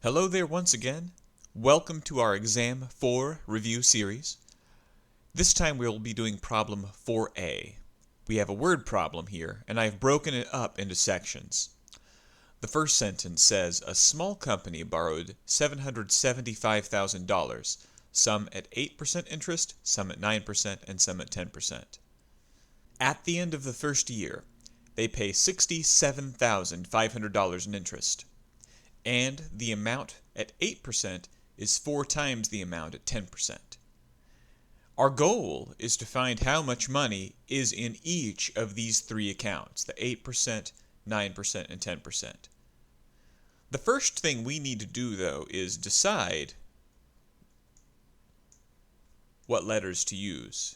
Hello there once again. Welcome to our Exam 4 review series. This time we'll be doing problem 4a. We have a word problem here, and I've broken it up into sections. The first sentence says, a small company borrowed $775,000, some at 8% interest, some at 9%, and some at 10%. At the end of the first year, they pay $67,500 in interest. And the amount at 8% is 4 times the amount at 10%. Our goal is to find how much money is in each of these three accounts, the 8%, 9%, and 10%. The first thing we need to do, though, is decide what letters to use.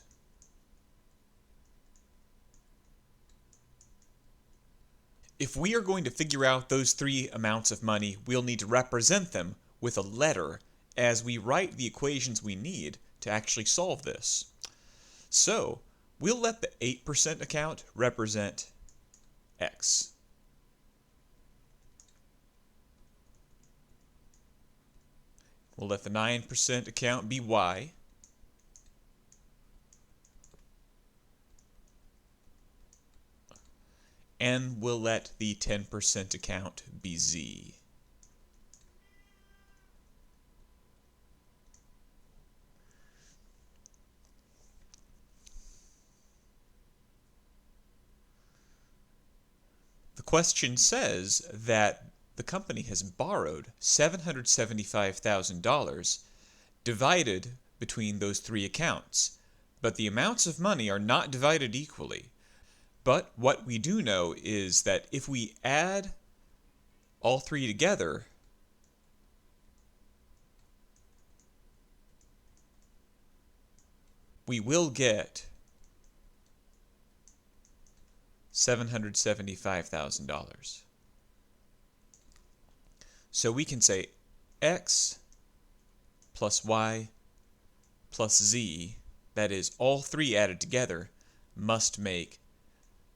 If we are going to figure out those three amounts of money, we'll need to represent them with a letter as we write the equations we need to actually solve this. So, we'll let the 8% account represent X. We'll let the 9% account be Y. And we'll let the 10% account be Z. The question says that the company has borrowed $775,000 divided between those three accounts, but the amounts of money are not divided equally. But what we do know is that if we add all three together, we will get $775,000. So we can say X plus Y plus Z, that is, all three added together, must make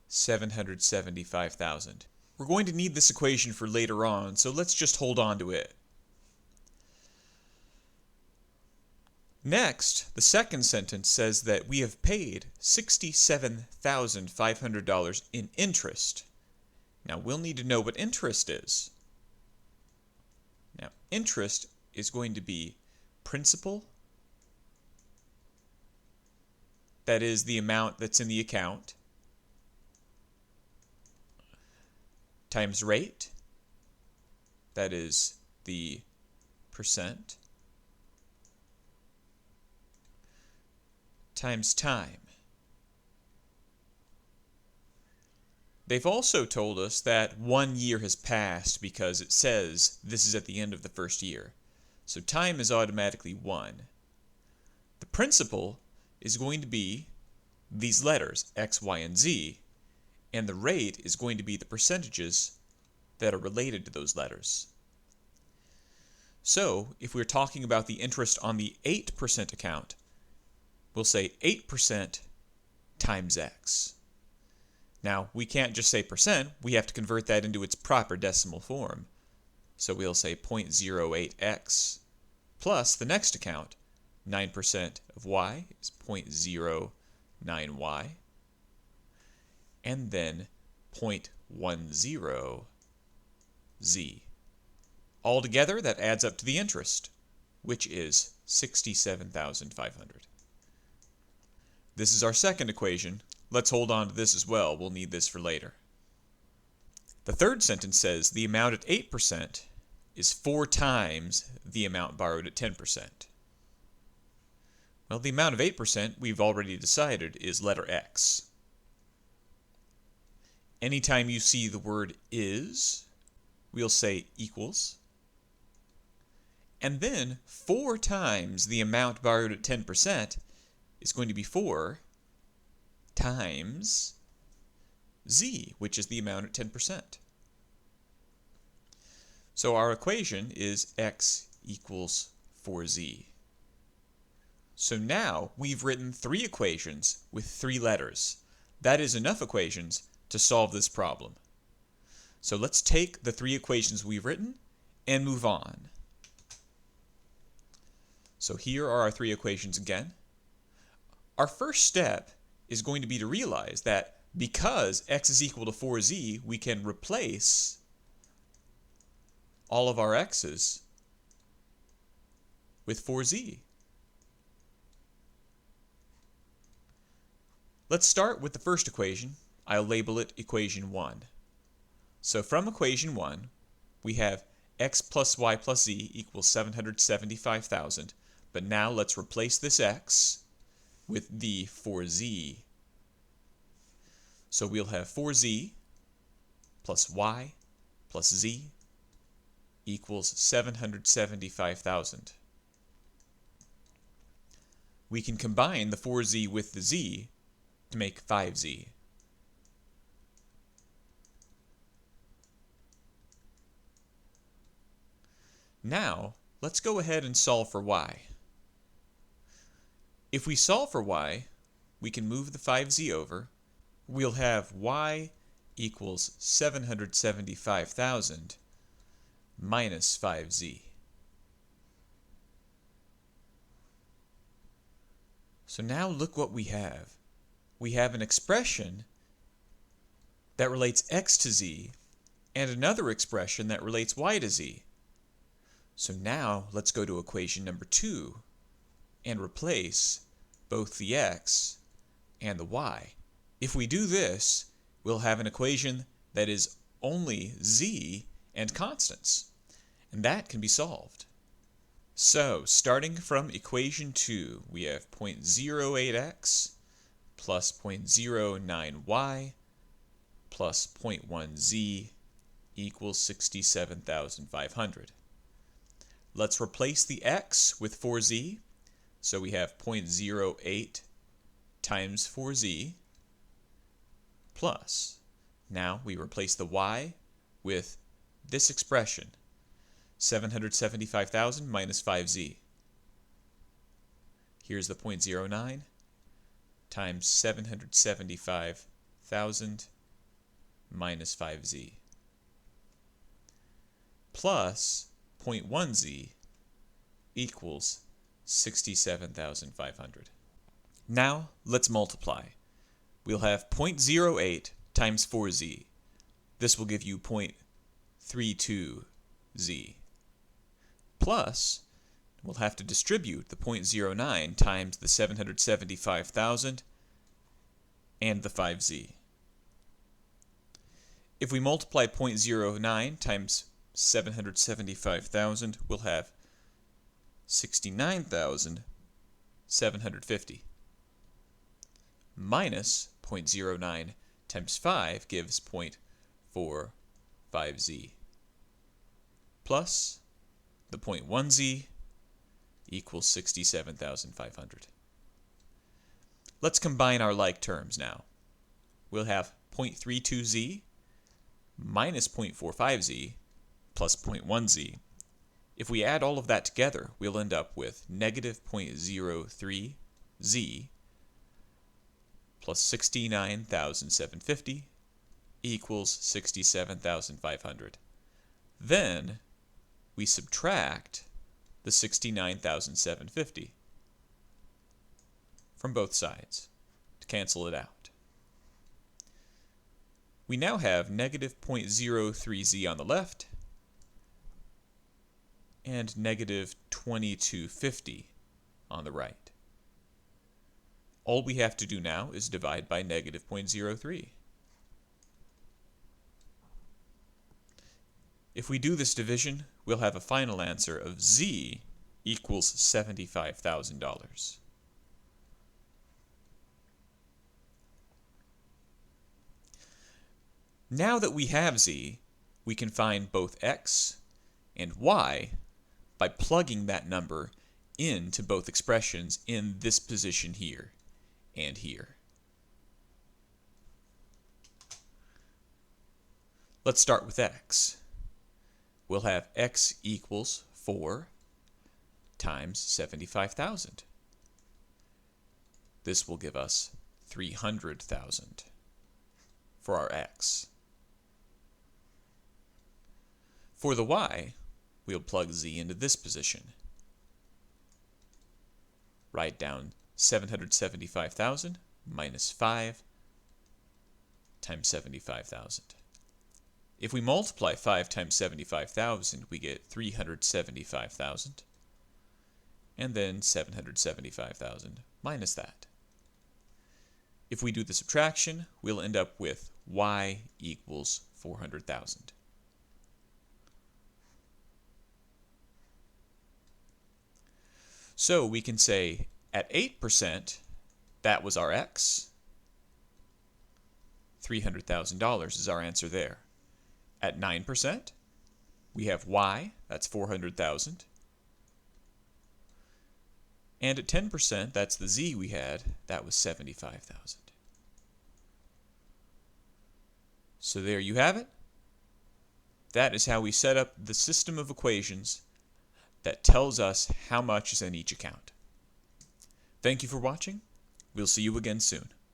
775,000. We're going to need this equation for later on, so let's just hold on to it. Next, the second sentence says that we have paid $67,500 in interest. Now, we'll need to know what interest is. Now, interest is going to be principal, that is the amount that's in the account, times rate, that is the percent, times time. They've also told us that 1 year has passed because it says this is at the end of the first year. So time is automatically 1. The principal is going to be these letters, X, Y, and Z, and the rate is going to be the percentages that are related to those letters. So, if we're talking about the interest on the 8% account, we'll say 8% times X. Now, we can't just say percent, we have to convert that into its proper decimal form. So we'll say 0.08X plus the next account, 9% of Y is 0.09Y, and then 0.10Z. Altogether, that adds up to the interest, which is 67,500. This is our second equation. Let's hold on to this as well. We'll need this for later. The third sentence says the amount at 8% is 4 times the amount borrowed at 10%. Well, the amount of 8% we've already decided is letter X. Anytime you see the word is, we'll say equals. And then 4 times the amount borrowed at 10% is going to be 4 times Z, which is the amount at 10%. So our equation is X equals 4Z. So now we've written 3 equations with 3 letters. That is enough equations to solve this problem. So let's take the 3 equations we've written and move on. So here are our three equations again. Our first step is going to be to realize that because x is equal to 4z, we can replace all of our x's with 4z. Let's start with the first equation. I'll label it equation 1. So from equation 1, we have x plus y plus z equals 775,000. But now let's replace this x with the 4z. So we'll have 4z plus y plus z equals 775,000. We can combine the 4z with the z to make 5z. Now, let's go ahead and solve for y. If we solve for y, we can move the 5z over. We'll have y equals 775,000 minus 5z. So now look what we have. We have an expression that relates x to z and another expression that relates y to z. So now let's go to equation number 2 and replace both the x and the y. If we do this, we'll have an equation that is only z and constants, and that can be solved. So starting from equation 2, we have 0.08x plus 0.09y plus 0.1z equals 67,500. Let's replace the x with 4z. So we have 0.08 times 4z plus, now we replace the y with this expression, 775,000 minus 5z. Here's the 0.09 times 775,000 minus 5z plus 0.1z equals 67,500. Now let's multiply. We'll have 0.08 times 4z. This will give you 0.32z. Plus, we'll have to distribute the 0.09 times the 775,000 and the 5z. If we multiply 0.09 times 775,000, we'll have 69,750 minus 0.09 times 5 gives 0.45z plus the 0.1z equals 67,500. Let's combine our like terms now. We'll have 0.32z minus 0.45z plus 0.1z. If we add all of that together, we'll end up with negative 0.03z plus 69,750 equals 67,500. Then we subtract the 69,750 from both sides to cancel it out. We now have negative 0.03z on the left and negative 2250 on the right. All we have to do now is divide by negative 0.03. If we do this division, we'll have a final answer of z equals $75,000. Now that we have z, we can find both x and y by plugging that number into both expressions in this position here and here. Let's start with x. We'll have x equals 4 times 75,000. This will give us 300,000 for our x. For the y, we'll plug z into this position. write down 775,000 minus 5 times 75,000. If we multiply 5 times 75,000, we get 375,000. And then 775,000 minus that. If we do the subtraction, we'll end up with y equals 400,000. So we can say at 8%, that was our x. $300,000 is our answer there. At 9%, we have y, that's 400,000. And at 10%, that's the z we had, that was 75,000. So there you have it. That is how we set up the system of equations that tells us how much is in each account. Thank you for watching. We'll see you again soon.